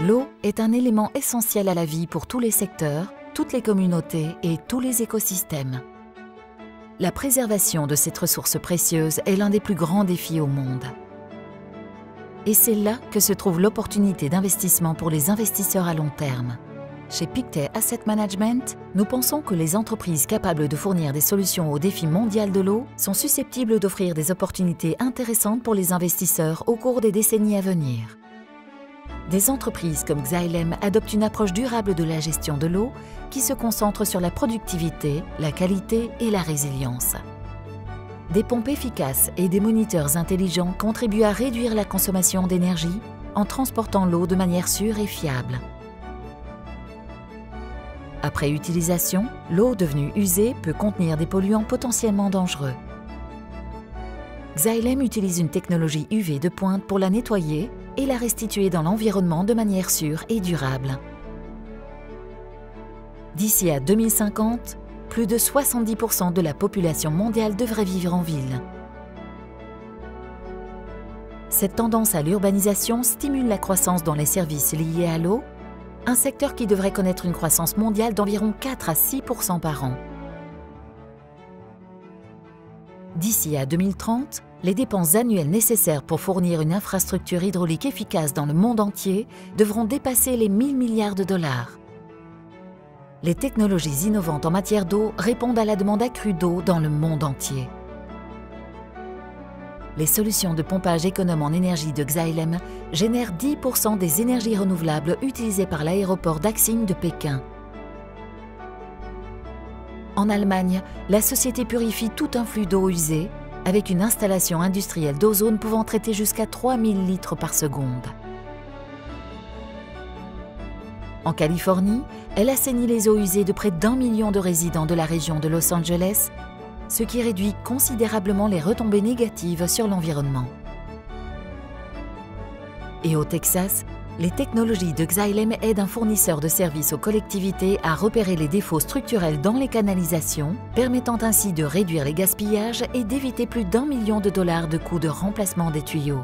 L'eau est un élément essentiel à la vie pour tous les secteurs, toutes les communautés et tous les écosystèmes. La préservation de cette ressource précieuse est l'un des plus grands défis au monde. Et c'est là que se trouve l'opportunité d'investissement pour les investisseurs à long terme. Chez Pictet Asset Management, nous pensons que les entreprises capables de fournir des solutions au défi mondial de l'eau sont susceptibles d'offrir des opportunités intéressantes pour les investisseurs au cours des décennies à venir. Des entreprises comme Xylem adoptent une approche durable de la gestion de l'eau qui se concentre sur la productivité, la qualité et la résilience. Des pompes efficaces et des moniteurs intelligents contribuent à réduire la consommation d'énergie en transportant l'eau de manière sûre et fiable. Après utilisation, l'eau devenue usée peut contenir des polluants potentiellement dangereux. Xylem utilise une technologie UV de pointe pour la nettoyer et la restituer dans l'environnement de manière sûre et durable. D'ici à 2050, plus de 70% de la population mondiale devrait vivre en ville. Cette tendance à l'urbanisation stimule la croissance dans les services liés à l'eau, un secteur qui devrait connaître une croissance mondiale d'environ 4 à 6% par an. D'ici à 2030, les dépenses annuelles nécessaires pour fournir une infrastructure hydraulique efficace dans le monde entier devront dépasser les 1 000 milliards de dollars. Les technologies innovantes en matière d'eau répondent à la demande accrue d'eau dans le monde entier. Les solutions de pompage économe en énergie de Xylem génèrent 10% des énergies renouvelables utilisées par l'aéroport Daxing de Pékin. En Allemagne, la société purifie tout un flux d'eau usée avec une installation industrielle d'ozone pouvant traiter jusqu'à 3000 litres par seconde. En Californie, elle assainit les eaux usées de près d'1 million de résidents de la région de Los Angeles, ce qui réduit considérablement les retombées négatives sur l'environnement. Et au Texas, les technologies de Xylem aident un fournisseur de services aux collectivités à repérer les défauts structurels dans les canalisations, permettant ainsi de réduire les gaspillages et d'éviter plus d'1 million de dollars de coûts de remplacement des tuyaux.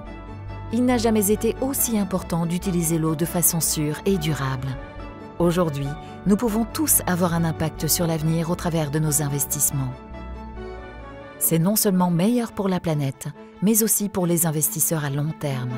Il n'a jamais été aussi important d'utiliser l'eau de façon sûre et durable. Aujourd'hui, nous pouvons tous avoir un impact sur l'avenir au travers de nos investissements. C'est non seulement meilleur pour la planète, mais aussi pour les investisseurs à long terme.